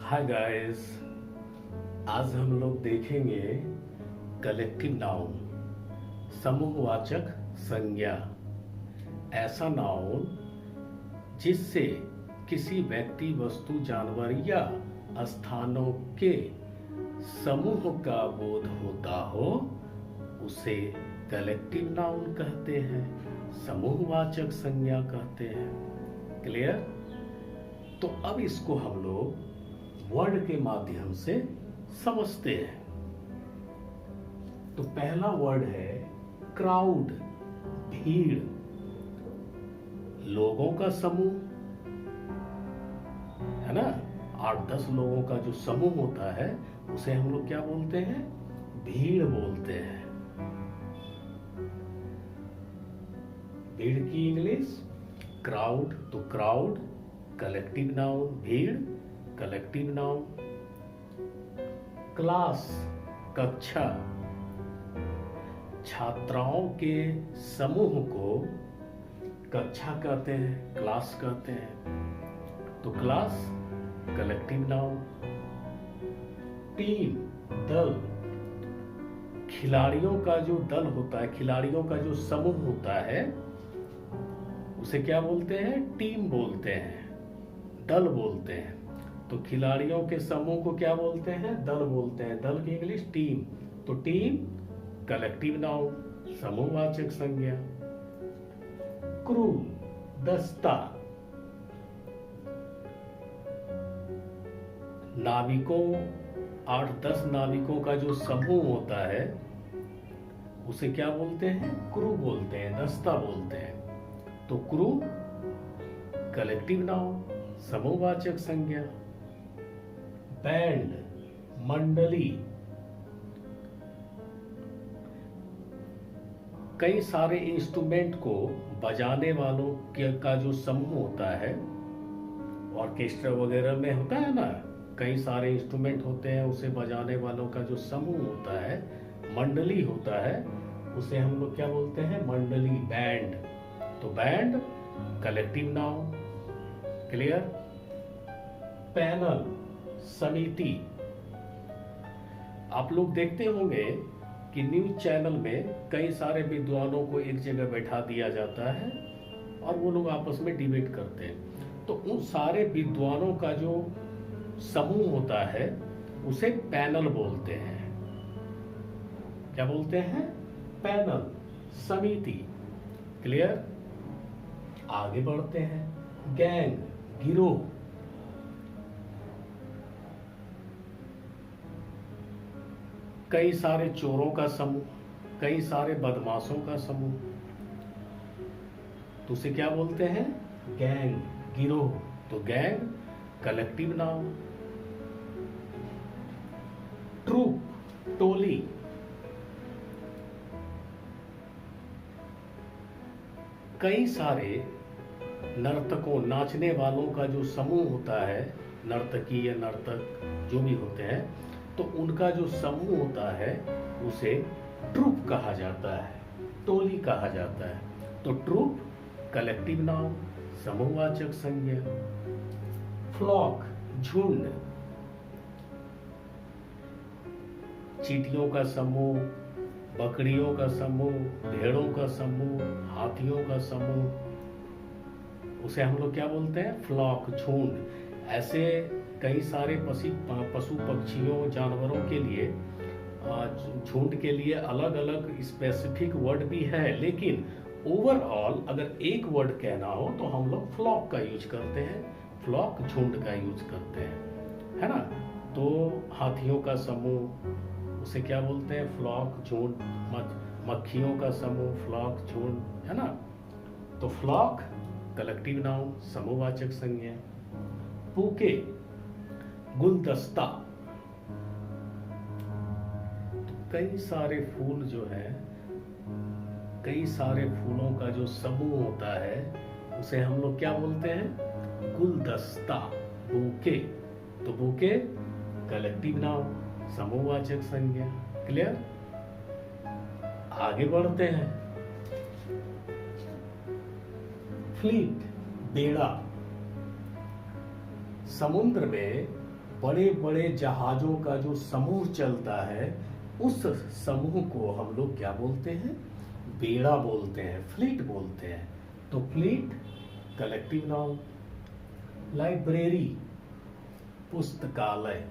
Hi guys. आज हम लोग देखेंगे कलेक्टिव नाउन, समूहवाचक संज्ञा। ऐसा नाउन जिससे किसी व्यक्ति, वस्तु, जानवर या स्थानों के समूह का बोध होता हो उसे कलेक्टिव नाउन कहते हैं, समूहवाचक संज्ञा कहते हैं। क्लियर? तो अब इसको हम लोग वर्ड के माध्यम से समझते हैं। तो पहला वर्ड है क्राउड, भीड़, लोगों का समूह, है ना। 8-10 लोगों का जो समूह होता है उसे हम लोग क्या बोलते हैं? भीड़ बोलते हैं। भीड़ की इंग्लिश क्राउड। तो क्राउड कलेक्टिव नाउन, भीड़ कलेक्टिव नाउन। क्लास कक्षा, छात्राओं के समूह को कक्षा कहते हैं, क्लास कहते हैं। तो क्लास कलेक्टिव नाउन। टीम दल, खिलाड़ियों का जो दल होता है, खिलाड़ियों का जो समूह होता है उसे क्या बोलते हैं? टीम बोलते हैं, दल बोलते हैं। तो खिलाड़ियों के समूह को क्या बोलते हैं? दल बोलते हैं। दल की इंग्लिश टीम। तो टीम कलेक्टिव नाउन, समूहवाचक संज्ञा। क्रू दस्ता, नाविकों, 8-10 नाविकों का जो समूह होता है उसे क्या बोलते हैं? क्रू बोलते हैं, दस्ता बोलते हैं। तो क्रू कलेक्टिव नाउन, समूहवाचक संज्ञा। बैंड मंडली, कई सारे इंस्ट्रूमेंट को बजाने वालों का जो समूह होता है, ऑर्केस्ट्रा वगैरह में होता है ना, कई सारे इंस्ट्रूमेंट होते हैं, उसे बजाने वालों का जो समूह होता है, मंडली होता है, उसे हम लोग क्या बोलते हैं? मंडली, बैंड। तो band collective noun. Clear? Panel समिति, आप लोग देखते होंगे कि न्यूज चैनल में कई सारे विद्वानों को एक जगह बैठा दिया जाता है और वो लोग आपस में डिबेट करते हैं। तो उन सारे विद्वानों का जो समूह होता है उसे पैनल बोलते हैं। क्या बोलते हैं? पैनल, समिति। क्लियर? आगे बढ़ते हैं। गैंग, गिरोह, कई सारे चोरों का समूह, कई सारे बदमाशों का समूह, तो उसे क्या बोलते हैं? गैंग, गिरोह। तो गैंग कलेक्टिव नाउन। ट्रूप, टोली, कई सारे नर्तकों, नाचने वालों का जो समूह होता है, नर्तकी या नर्तक जो भी होते हैं, तो उनका जो समूह होता है उसे ट्रूप कहा जाता है, टोली कहा जाता है। तो ट्रूप कलेक्टिव नाउन, समूहवाचक संज्ञा। फ्लॉक, झुंड, चींटियों का समूह, बकरियों का समूह, भेड़ों का समूह, हाथियों का समूह, उसे हम लोग क्या बोलते हैं? फ्लॉक, झुंड। ऐसे कई सारे पशु पक्षियों, जानवरों के लिए, झुंड के लिए अलग अलग स्पेसिफिक वर्ड भी है, लेकिन ओवरऑल अगर एक वर्ड कहना हो तो हम लोग फ्लॉक का यूज करते हैं, फ्लॉक झुंड का यूज करते हैं, है ना। तो हाथियों का समूह उसे क्या बोलते हैं? फ्लॉक, झुंड। मक्खियों का समूह, फ्लॉक, झुंड, है ना। तो फ्लॉक कलेक्टिव नाउन, समूहवाचक संज्ञा। बुके, गुलदस्ता, तो कई सारे फूल जो है, कई सारे फूलों का जो समूह होता है उसे हम लोग क्या बोलते हैं? गुलदस्ता, बुके। तो बुके कलेक्टिव नाउन, समूहवाचक संज्ञा। क्लियर? आगे बढ़ते हैं। फ्लीट, बेड़ा, समुद्र में बड़े बड़े जहाजों का जो समूह चलता है, उस समूह को हम लोग क्या बोलते हैं? बेड़ा बोलते हैं, फ्लीट बोलते हैं। तो फ्लीट कलेक्टिव नाउन। लाइब्रेरी पुस्तकालय,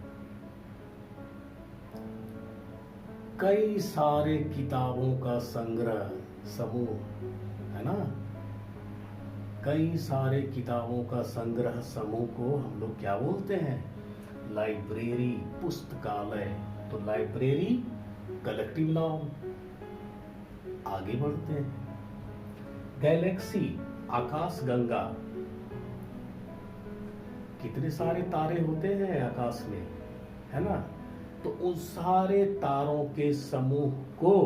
कई सारे किताबों का संग्रह समूह, है ना? कई सारे किताबों का संग्रह समूह को हम लोग क्या बोलते हैं? लाइब्रेरी, पुस्तकालय। तो लाइब्रेरी कलेक्टिव नाउन। आगे बढ़ते हैं। गैलेक्सी आकाश गंगा, कितने सारे तारे होते हैं आकाश में, है ना? तो उन सारे तारों के समूह को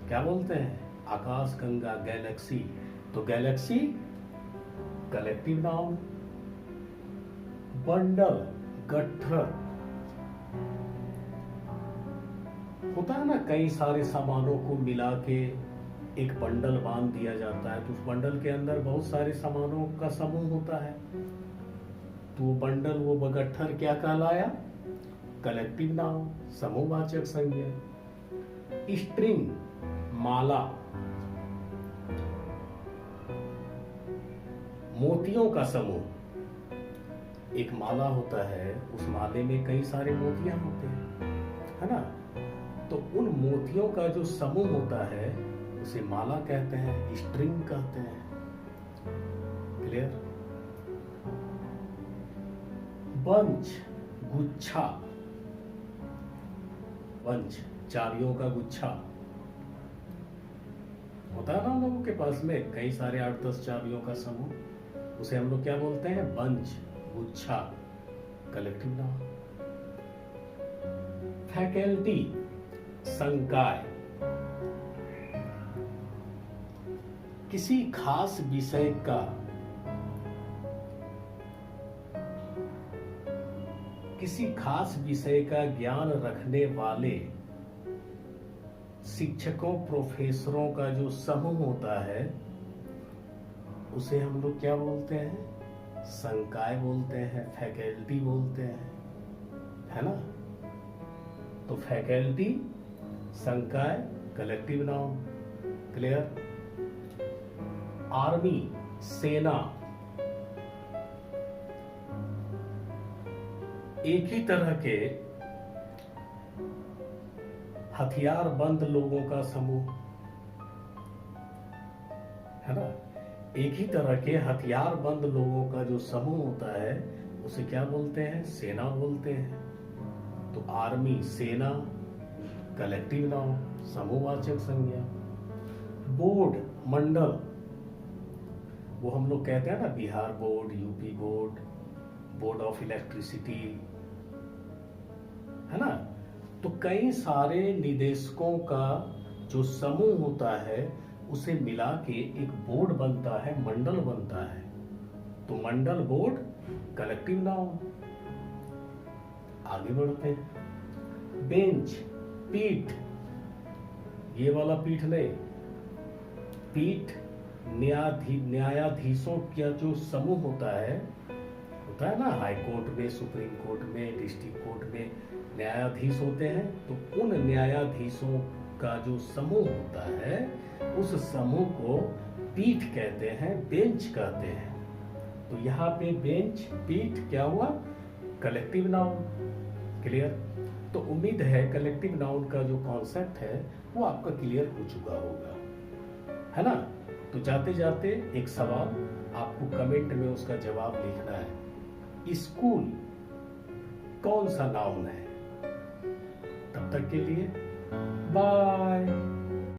क्या बोलते हैं? आकाश गंगा, गैलेक्सी। तो गैलेक्सी कलेक्टिव नाउन। बंडल, गट्ठर, होता है ना, कई सारे सामानों को मिला के एक बंडल बांध दिया जाता है, तो उस बंडल के अंदर बहुत सारे सामानों का समूह होता है। तो वो बंडल, वो गट्ठर क्या कहलाया? कलेक्टिव नाउन, समूहवाचक संज्ञा। स्ट्रिंग माला, मोतियों का समूह। एक माला होता है, उस माले में कई सारे मोतियां होते हैं, है ना? तो उन मोतियों का जो समूह होता है उसे माला कहते हैं, स्ट्रिंग कहते हैं। क्लियर? बंच गुच्छा, बंच चाबियों का गुच्छा होता है ना हम लोगों के पास में, कई सारे 8-10 चाबियों का समूह, उसे हम लोग क्या बोलते हैं? बंच, गुच्छा, कलेक्टिव नाउन। फैकल्टी संकाय, किसी खास विषय का, किसी खास विषय का ज्ञान रखने वाले शिक्षकों, प्रोफेसरों का जो समूह होता है उसे हम लोग क्या बोलते हैं? संकाय बोलते हैं, फैकल्टी बोलते हैं, है ना? तो फैकल्टी, संकाय, कलेक्टिव नाउन। क्लियर? आर्मी सेना, एक ही तरह के हथियार बंद लोगों का समूह, है ना? एक ही तरह के हथियार बंद लोगों का जो समूह होता है उसे क्या बोलते हैं? सेना बोलते हैं। तो आर्मी, सेना, कलेक्टिव नाउन, समूहवाचक संज्ञा। बोर्ड मंडल, वो हम लोग कहते हैं ना, Bihar board, UP board, board of electricity, है ना? तो कई सारे निदेशकों का जो समूह होता है उसे मिला के एक बोर्ड बनता है, मंडल बनता है। तो मंडल, बोर्ड, कलेक्टिव नाउन। आगे बढ़ते हैं। बेंच पीठ, ये वाला पीठ नहीं, पीठ न्यायाधीशों का जो समूह होता है ना, हाई कोर्ट में, सुप्रीम कोर्ट में, डिस्ट्रिक्ट कोर्ट में न्यायाधीश होते हैं, तो उन न्यायाधीशों का जो समूह होता है उस समूह को पीठ कहते हैं, बेंच कहते हैं। तो यहाँ पे बेंच, पीठ क्या हुआ? Collective noun. क्लियर? तो उम्मीद है कलेक्टिव नाउन का जो कॉन्सेप्ट है वो आपका क्लियर हो चुका होगा, है ना? तो जाते जाते एक सवाल आपको कमेंट में उसका जवाब लिखना है। स्कूल कौन सा नाउन है? तब तक के लिए बाय।